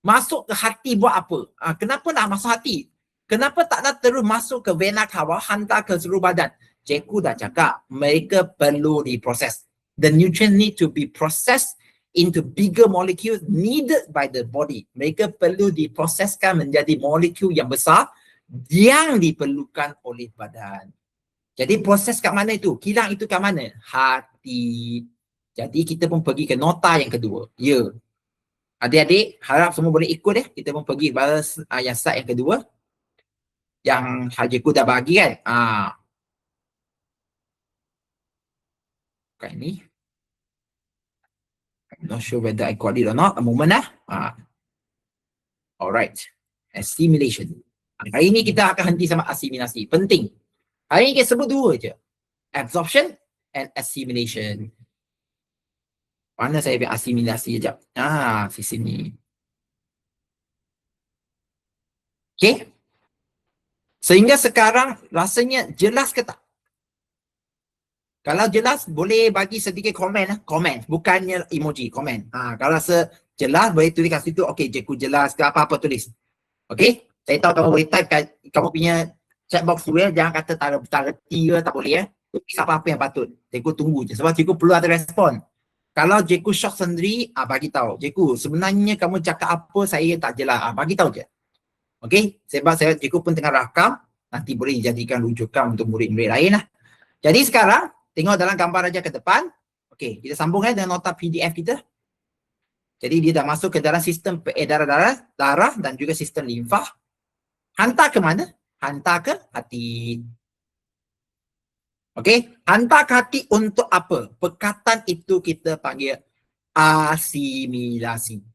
Masuk ke hati buat apa? Kenapa nak masuk hati? Kenapa tak nak terus masuk ke vena cava, hantar ke seluruh badan? Cikgu dah cakap, mereka perlu diproses. The nutrients need to be processed into bigger molecules needed by the body. Mereka perlu diproseskan menjadi molekul yang besar yang diperlukan oleh badan. Jadi proses kat mana itu? Kilang itu kat mana? Hati. Jadi kita pun pergi ke nota yang kedua. Ya. Adik-adik, harap semua boleh ikut ya. Kita pun pergi balas yang slide yang kedua. Yang Hajiku dah bagi kan. Bukan ini. I'm not sure whether I got it or not. A moment lah. Alright. Assimilation. Hari ini kita akan henti sama asimilasi. Penting. Hari ini kita sebut dua je. Absorption and assimilation. Mana saya punya asimilasi sekejap. Di sini. Okay. Sehingga sekarang rasanya jelas ke tak? Kalau jelas, boleh bagi sedikit komen lah. Komen. Bukannya emoji. Komen. Kalau rasa jelas, boleh tulis kat situ. Okay, cikgu jelas ke apa-apa tulis. Okay. Saya tahu kamu boleh type kat kamu punya chat box tu ya. Jangan kata tak reti ke, tak boleh ya. Tulis apa-apa yang patut. Cikgu tunggu je. Sebab cikgu perlu ada respon. Kalau cikgu shock sendiri, bagi tahu. Cikgu, sebenarnya kamu cakap apa saya tak jelas. Bagi tahu je. Okay. Sebab cikgu pun tengah rakam. Nanti boleh dijadikan rujukan untuk murid-murid lain lah. Jadi sekarang, tengok dalam gambar aja ke depan. Okey, kita sambung dengan nota PDF kita. Jadi dia dah masuk ke dalam sistem peredaran darah dan juga sistem limfa. Hantar ke mana? Hantar ke hati. Okey, hantar ke hati untuk apa? Perkataan itu kita panggil asimilasi.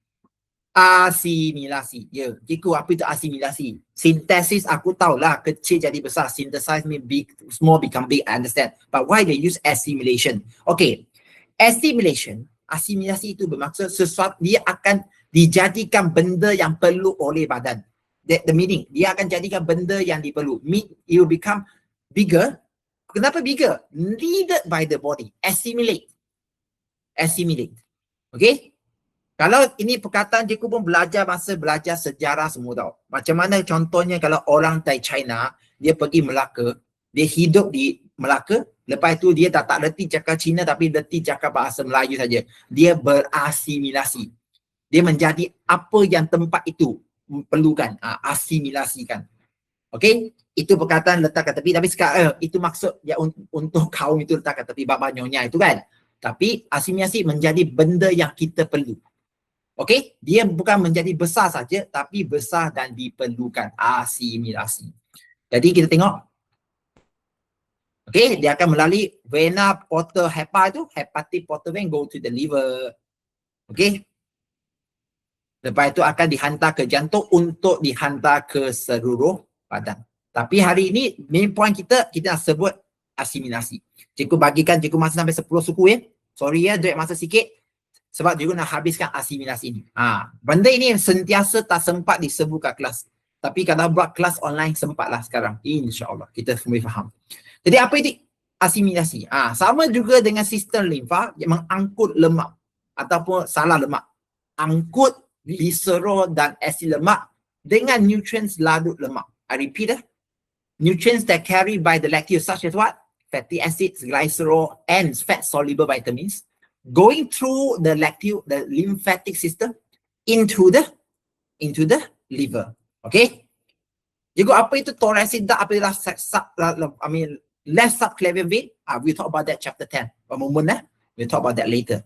Asimilasi. Ya, cikgu, apa itu asimilasi? Sintesis aku tahulah, kecil jadi besar. Synthesize mean big, small become big, I understand. But why they use assimilation? Okay, asimilasi itu bermaksud sesuatu dia akan dijadikan benda yang perlu oleh badan. the meaning. Dia akan jadikan benda yang diperlu. It will become bigger. Kenapa bigger? Needed by the body. Assimilate. Okay? Kalau ini perkataan cikgu pun belajar sejarah semua tau. Macam mana contohnya kalau orang dari China, dia pergi Melaka, dia hidup di Melaka, lepas itu dia tak reti cakap Cina tapi reti cakap bahasa Melayu saja. Dia berasimilasi. Dia menjadi apa yang tempat itu perlukan, asimilasikan. Okay? Itu perkataan letak kat tepi, tapi sekarang itu maksud ya untuk kaum itu letak kat tepi bab nyonya itu kan. Tapi asimilasi menjadi benda yang kita perlu. Okay? Dia bukan menjadi besar saja, tapi besar dan diperlukan. Asimilasi. Jadi kita tengok. Okay, dia akan melalui vena porta hepa itu, hepatic porta vein go to the liver. Okay. Lepas itu akan dihantar ke jantung untuk dihantar ke seluruh badan. Tapi hari ini main point kita nak sebut asimilasi. Cikgu bagikan cikgu masa sampai 10 suku ya. Sorry ya, duit masa sikit. Sebab cikgu nak habiskan asimilasi ini. Benda ini sentiasa tak sempat disebut kat kelas. Tapi kalau buat kelas online sempatlah sekarang. InsyaAllah kita semua faham. Jadi apa itu asimilasi? Sama juga dengan sistem limfa yang mengangkut lemak ataupun salah lemak. Angkut glycerol dan asid lemak dengan nutrients larut lemak. I repeat nutrients that carried by the lacteus such as what? Fatty acids, glycerol and fat soluble vitamins going through the lymphatic system into the liver. Okay? Jadi apa itu thoracic duct, apa itu left subclavian vein? We talk about that chapter 10. We'll talk about that later.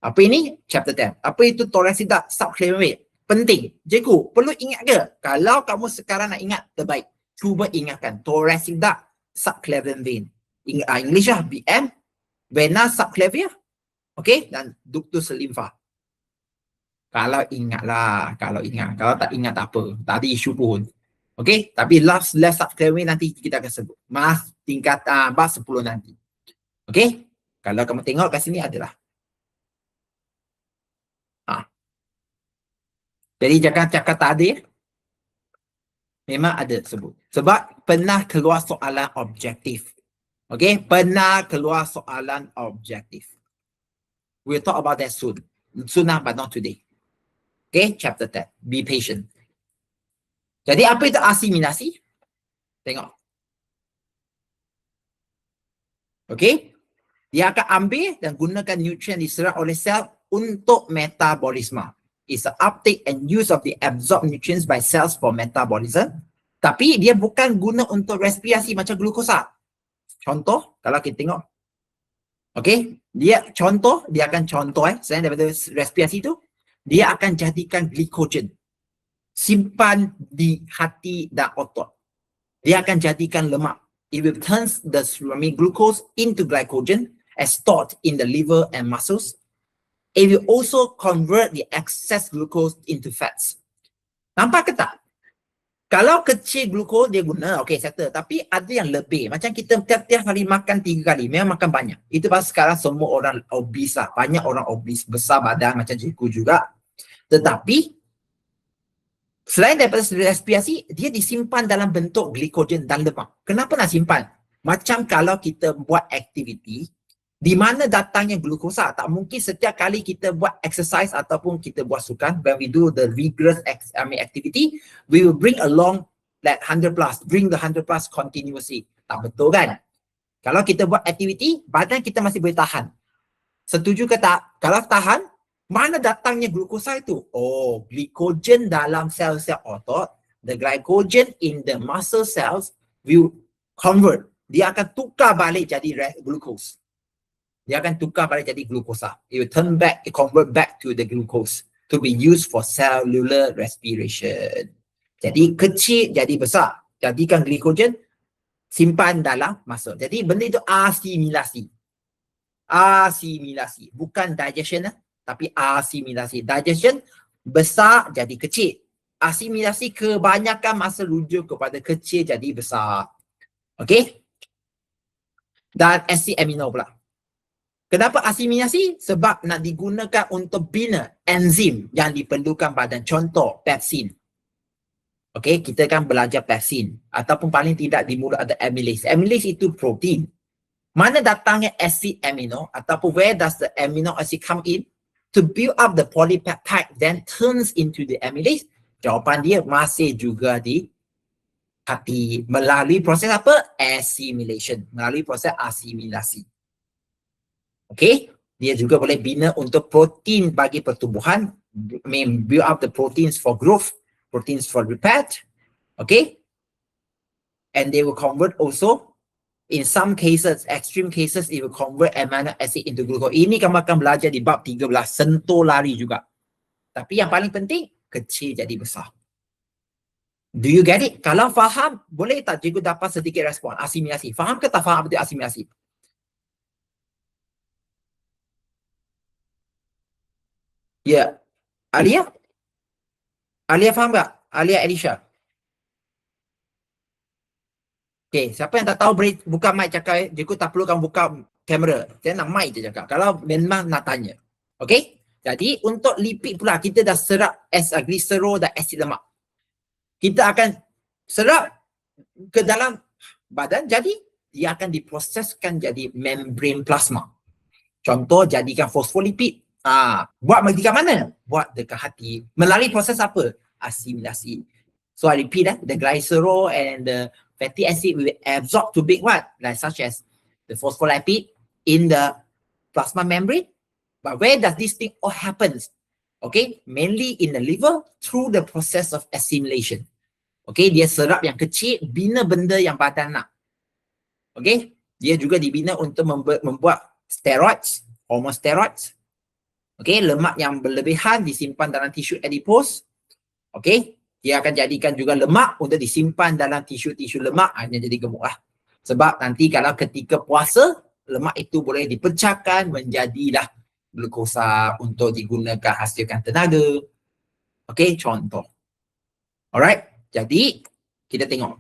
Apa ini? Chapter 10. Apa itu thoracic duct, subclavian vein? Penting. Cikgu, perlu ingat ke? Kalau kamu sekarang nak ingat, terbaik. Cuba ingatkan. Thoracic duct, subclavian vein. English BM, vena subclavia. Okay? Dan ductus lympha. Kalau ingatlah. Kalau tak ingat tak apa. Tak ada isu pun. Okay? Tapi left subclavian nanti kita akan sebut. Tingkat bab 10 nanti. Okay? Kalau kamu tengok kat sini adalah. Jadi jangan cakap tak ada ya. Memang ada sebut. Sebab pernah keluar soalan objektif. Okay? Pernah keluar soalan objektif. We'll talk about that soon. Sooner but not today. Okay? Chapter 10. Be patient. Jadi apa itu asimilasi? Tengok. Okay? Dia akan ambil dan gunakan nutrien diserap oleh sel untuk metabolisme. Is the uptake and use of the absorbed nutrients by cells for metabolism. Tapi dia bukan guna untuk respirasi macam glukosa. Contoh, kalau kita tengok. Okay, dia akan contoh selain daripada respirasi itu, dia akan jadikan glycogen. Simpan di hati dan otot. Dia akan jadikan lemak. It will turn the glucose into glycogen as stored in the liver and muscles. It will also convert the excess glucose into fats. Nampak ke tak? Kalau kecil glucose dia guna, okay settle. Tapi ada yang lebih. Macam kita tiap-tiap hari makan 3 kali. Memang makan banyak. Itu pasal sekarang semua orang obese lah. Banyak orang obese. Besar badan macam cikgu juga. Tetapi, selain daripada respirasi, dia disimpan dalam bentuk glycogen dan lemak. Kenapa nak simpan? Macam kalau kita buat aktiviti, di mana datangnya glukosa? Tak mungkin setiap kali kita buat exercise ataupun kita buat sukan, when we do the rigorous activity, we will bring along that 100 plus, bring the 100 plus continuously. Tak betul kan? Kalau kita buat aktiviti, badan kita masih boleh tahan. Setuju ke tak? Kalau tahan, mana datangnya glukosa itu? Oh, glycogen dalam sel-sel otot, the glycogen in the muscle cells will convert. Dia akan tukar balik jadi glucose. Dia akan tukar balik jadi glukosa. It will convert back to the glucose to be used for cellular respiration. Jadi kecil jadi besar. Jadikan glycogen, simpan dalam muscle. Jadi benda itu asimilasi. Asimilasi. Bukan digestion, tapi asimilasi. Digestion besar jadi kecil. Asimilasi kebanyakan masa rujuk kepada kecil jadi besar. Okay? Dan asid amino pula. Kenapa asimilasi? Sebab nak digunakan untuk bina enzim yang diperlukan badan. Contoh, pepsin. Okay, kita kan belajar pepsin ataupun paling tidak di mula ada amylase. Amylase itu protein. Mana datangnya acid amino ataupun where does the amino acid come in to build up the polypeptide then turns into the amylase? Jawapan dia masih juga di hati melalui proses apa? Assimilation, melalui proses asimilasi. Okay, dia juga boleh bina untuk protein bagi pertumbuhan, build up the proteins for growth, proteins for repair. Okay, and they will convert also. In some cases, extreme cases, it will convert amino acid into glucose. Ini kamu akan belajar di bab 13, sentuh lari juga. Tapi yang paling penting, kecil jadi besar. Do you get it? Kalau faham, boleh tak cikgu dapat sedikit respon? Asimilasi. Faham ke tak faham betul asimilasi? Ya. Alia? Alia faham tak? Alia Elisha? Okay, siapa yang tak tahu buka mic cakap, cikgu tak perlu kamu buka kamera. Saya nak mic je cakap. Kalau memang nak tanya. Okay? Jadi untuk lipid pula kita dah serap glycerol dan asid lemak. Kita akan serap ke dalam badan, jadi dia akan diproseskan jadi membran plasma. Contoh jadikan fosfolipid. Buat dekat mana? Buat dekat hati. Melalui proses apa? Asimilasi. So I repeat the glycerol and the fatty acid will absorb to big what? Like such as the phospholipid in the plasma membrane. But where does this thing all happens? Okay, mainly in the liver through the process of assimilation. Okay, dia serap yang kecil, bina benda yang badan nak. Okay, dia juga dibina untuk membuat steroids, hormone steroids. Okay, lemak yang berlebihan disimpan dalam tisu adipose. Okay, dia akan jadikan juga lemak untuk disimpan dalam tisu-tisu lemak, hanya jadi gemuk lah. Sebab nanti kalau ketika puasa, lemak itu boleh dipecahkan menjadilah glukosa untuk digunakan hasilkan tenaga. Okay, contoh. Alright, jadi kita tengok.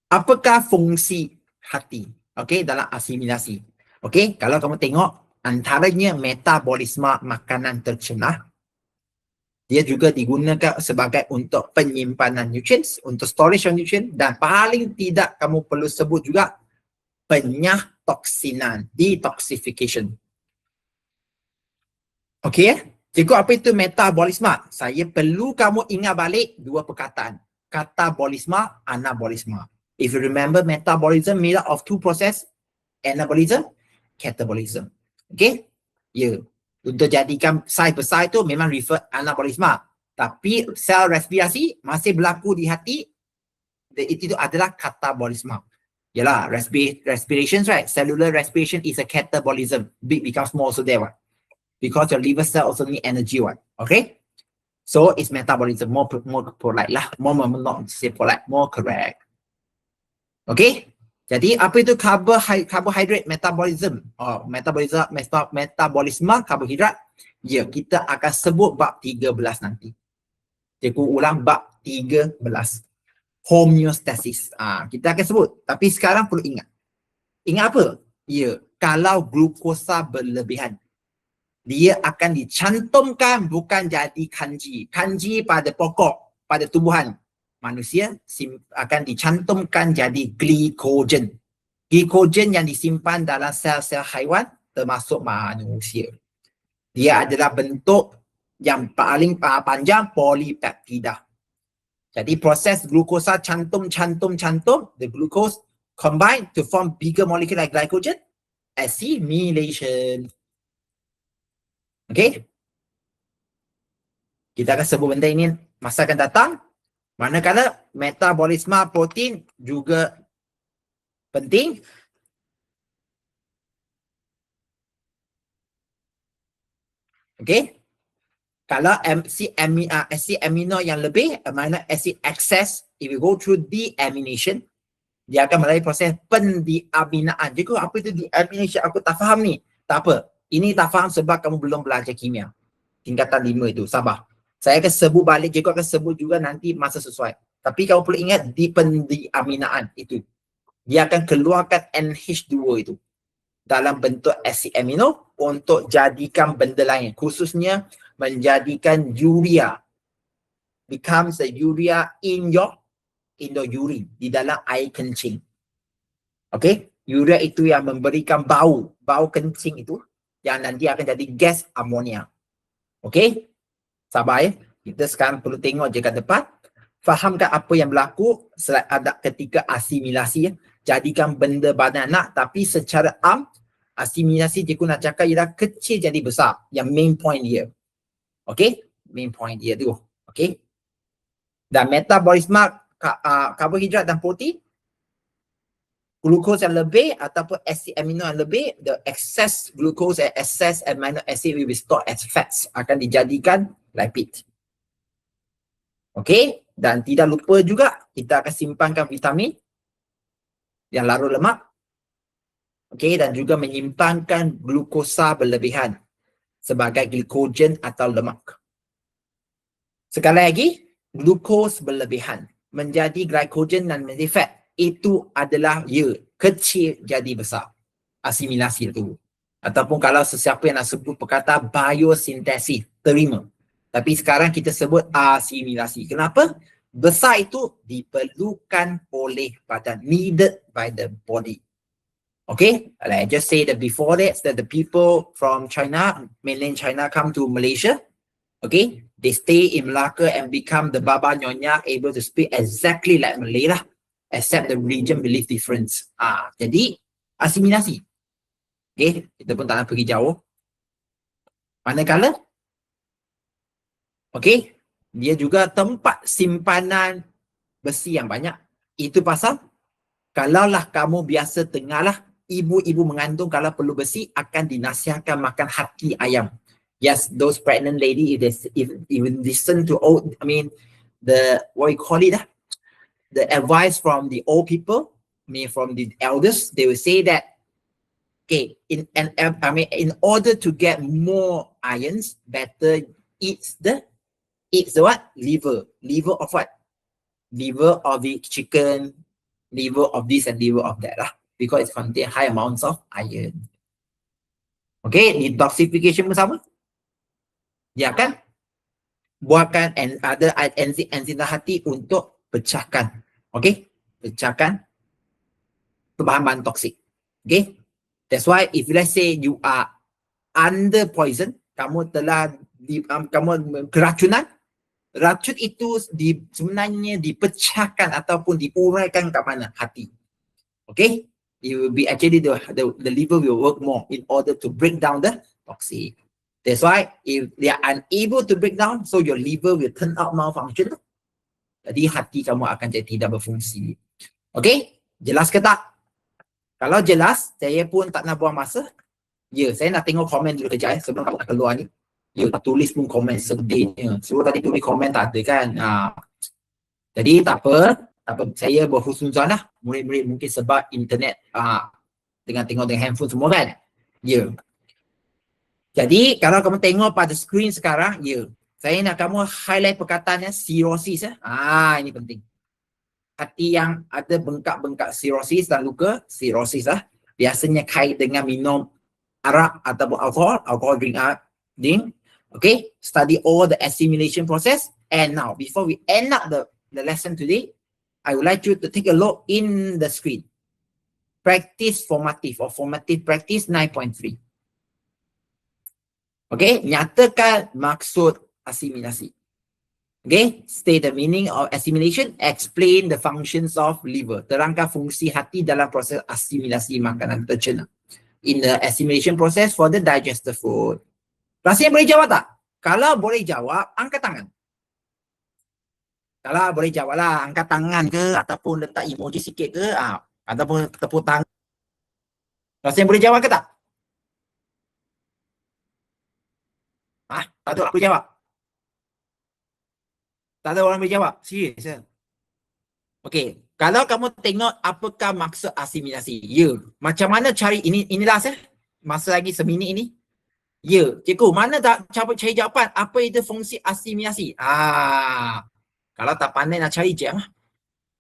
Apakah fungsi hati? Okay, dalam asimilasi. Okay, kalau kamu tengok, antaranya metabolisme makanan tercernah. Dia juga digunakan sebagai untuk penyimpanan nutrients, untuk storage of nutrients, dan paling tidak kamu perlu sebut juga penyah-toksinan, detoxification. Okay, cikgu apa itu metabolisme? Saya perlu kamu ingat balik dua perkataan. Katabolisme, anabolisme. If you remember, metabolism made up of two process, anabolism, catabolism. Okay? Ya. Untuk jadikan saiz besar itu memang refer anabolisme. Tapi sel respirasi masih berlaku di hati, itu adalah katabolisme. Yalah, respiration, right? Cellular respiration is a catabolism. Big becomes small, so there one. Because your liver cell also need energy one. Okay? So it's metabolism, more polite lah. Not say polite, more correct. Okay? Jadi apa itu carbohydrate metabolism? Metabolisme karbohidrat. Ya, kita akan sebut bab 13 nanti. Cikgu ulang bab 13. Homeostasis. Kita akan sebut. Tapi sekarang perlu ingat. Ingat apa? Ya, kalau glukosa berlebihan, dia akan dicantumkan bukan jadi kanji. Kanji pada pokok, pada tumbuhan. Manusia akan dicantumkan jadi glikogen. Glikogen yang disimpan dalam sel-sel haiwan termasuk manusia. Dia adalah bentuk yang paling panjang polipeptida. Jadi proses glukosa cantum, the glucose combine to form bigger molecule like glycogen, assimilation. Okay? Kita akan sebut benda ini masa akan datang. Manakala metabolisme protein juga penting. Okay. Kalau acid amino yang lebih, amino acid excess, if you go through deamination, dia akan melalui proses pendiaminaan. Jadi apa itu deamination? Aku tak faham ni. Tak apa. Ini tak faham sebab kamu belum belajar kimia. Tingkatan 5 itu. Sabar. Saya akan sebut balik, cikgu akan sebut juga nanti masa sesuai. Tapi kamu perlu ingat di pendiaminaan itu. Dia akan keluarkan NH2 itu dalam bentuk asid amino untuk jadikan benda lain. Khususnya menjadikan urea, becomes the urea in your urine, di dalam air kencing. Okay, urea itu yang memberikan bau kencing itu, yang nanti akan jadi gas amonia. Okay, sabar ya. Kita sekarang perlu tengok je kat depan. Fahamkan apa yang berlaku ada ketika asimilasi ya. Jadikan benda badan anak, tapi secara asimilasi je aku nak cakap ialah kecil jadi besar. Yang main point dia. Okay, main point dia tu. Okay. Dan metabolisme karbohidrat dan protein, glukos yang lebih ataupun asid amino yang lebih, the excess glucose and excess amino acid will be stored as fats, akan dijadikan lipid. Okay, dan tidak lupa juga kita akan simpankan vitamin yang larut lemak. Okay, dan juga menyimpankan glukosa berlebihan sebagai glikogen atau lemak. Sekali lagi, glukos berlebihan menjadi glikogen dan menjadi fat. Itu adalah kecil jadi besar. Asimilasi itu. Ataupun kalau sesiapa yang nak sebut perkataan biosintesis, terima. Tapi sekarang kita sebut asimilasi. Kenapa? Besar itu diperlukan oleh badan. Needed by the body. Okay? Like I just say that before that the people from China, mainland China, come to Malaysia. Okay? They stay in Malacca and become the Baba Nyonya, able to speak exactly like Malay lah. Except the region belief difference. Jadi asimilasi. Okay? Kita pun tak nak pergi jauh. Manakala, okay, dia juga tempat simpanan besi yang banyak. Itu pasal kalaulah kamu biasa tengahlah ibu-ibu mengandung, kalau perlu besi akan dinasihatkan makan hati ayam. Yes, those pregnant lady, if even listen to what you call it, the advice from the old people, from the elders, they will say that, okay, in order to get more irons, better eat the what? Liver of what? Liver of the chicken, liver of this and liver of that lah, because it contain high amounts of iron. Okay, detoxification bersama. Ya kan? Buatkan ada enzim hati untuk pecahkan. Okay? Pecahkan bahan-bahan toksik. Okay? That's why if let's say you are under poison, kamu telah kamu keracunan, racun itu sebenarnya dipecahkan ataupun diuraikan kat mana? Hati. Okay? It will be actually the liver will work more in order to break down the toxic. That's why if they are unable to break down, so your liver will turn out malfunction. Jadi hati kamu akan jadi tidak berfungsi. Okay? Jelas ke tak? Kalau jelas, saya pun tak nak buang masa. Ya, saya nak tengok komen dulu kejap sebelum aku nak keluar ni. Ya, tulis pun komen sedihnya. Sebab tadi tulis komen tak ada kan. Jadi tak apa. Saya berhusnuzon lah. Murid-murid mungkin sebab internet dengan tengok dengan handphone semua kan. Ya. Jadi kalau kamu tengok pada skrin sekarang, saya nak kamu highlight perkataannya cirrhosis. Ini penting. Hati yang ada bengkak-bengkak cirrhosis dan luka, cirrhosis biasanya kait dengan minum arak ataupun alcohol drink. Okay, study all the assimilation process. And now, before we end up the lesson today, I would like you to take a look in the screen. Practice formative or formative practice 9.3. Okay, nyatakan maksud asimilasi. Okay, state the meaning of assimilation, explain the functions of liver. Terangkan fungsi hati dalam proses asimilasi makanan tercerna. In the assimilation process for the digested food. Rasanya boleh jawab tak? Kalau boleh jawab, angkat tangan. Kalau boleh jawab lah, angkat tangan ke, ataupun letak emoji sikit ke, ataupun tepuk tangan. Rasanya boleh jawab ke tak? Tak ada boleh jawab. Tak ada orang boleh jawab. Serius ya? Okey, kalau kamu tengok apakah maksud asimilasi? Ya. Macam mana cari inilah saya. Masa lagi seminit ini. Ya, cikgu, mana tak cari jawapan? Apa itu fungsi asimilasi? Kalau tak pandai nak cari je.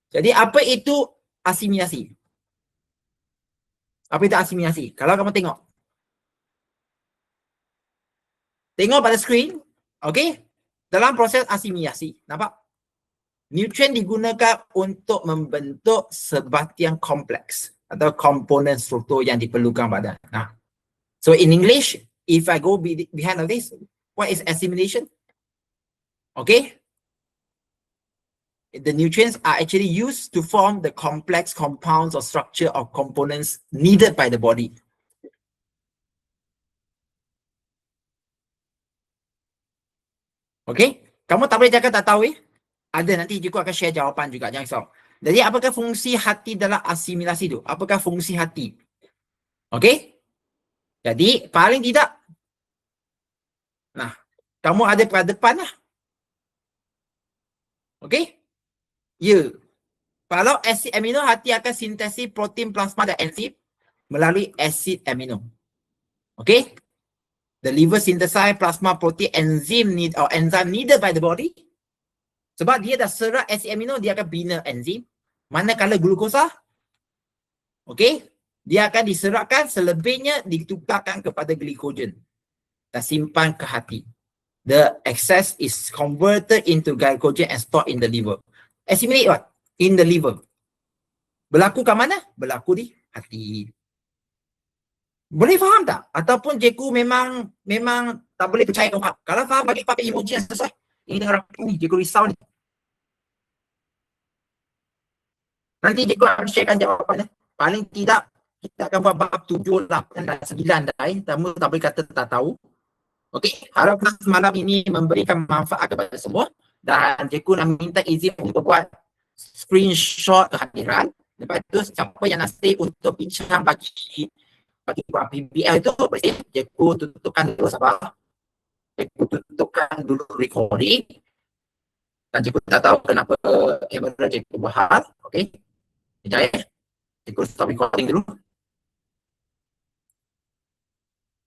Jadi apa itu asimilasi? Apa itu asimilasi? Kalau kamu tengok pada skrin, Okay? Dalam proses asimilasi, nampak? Nutrien digunakan untuk membentuk sebatian kompleks atau komponen struktur yang diperlukan badan. Nah, so in English, if I go behind of this, what is assimilation? Okay? The nutrients are actually used to form the complex compounds or structure of components needed by the body. Okay? Kamu tak boleh cakap tak tahu Ada, nanti cikgu akan share jawapan juga, jangan risau. Jadi apakah fungsi hati dalam asimilasi tu? Apakah fungsi hati? Okay? Jadi paling tidak, nah, kamu ada pada depan lah. Okay? Ya. Kalau asid amino, hati akan sintesis protein, plasma dan enzim melalui asid amino. Okay? The liver synthesize plasma, protein, enzyme needed by the body. Sebab dia dah serap asid amino, dia akan bina enzim. Manakala glukosa, okay, dia akan diserapkan, selebihnya ditukarkan kepada glikogen dan simpan ke hati. The excess is converted into glycogen and stored in the liver. Assimilate what? In the liver. Berlaku kat mana? Berlaku di hati. Boleh faham tak? Ataupun cikgu memang tak boleh percaya kau faham. Kalau faham, bagi pakai emoji yang selesai. Ini dengan rapat ni, cikgu risau ni. Nanti cikgu akan sharekan jawapannya. Paling tidak, kita akan buat bab 7, 8 dan 9 dah. Tamu tak boleh kata tak tahu. Okey, harap kelas malam ini memberikan manfaat kepada semua. Dan cikgu nak minta izin untuk buat screenshot kehadiran. Lepas tu, siapa yang nak stay untuk bincang bagi buat PBL itu, cikgu tutupkan dulu sabar. Cikgu tutupkan dulu recording. Dan cikgu tak tahu kenapa kamera cikgu berhal. Okey. Sekejap Cikgu stop recording dulu.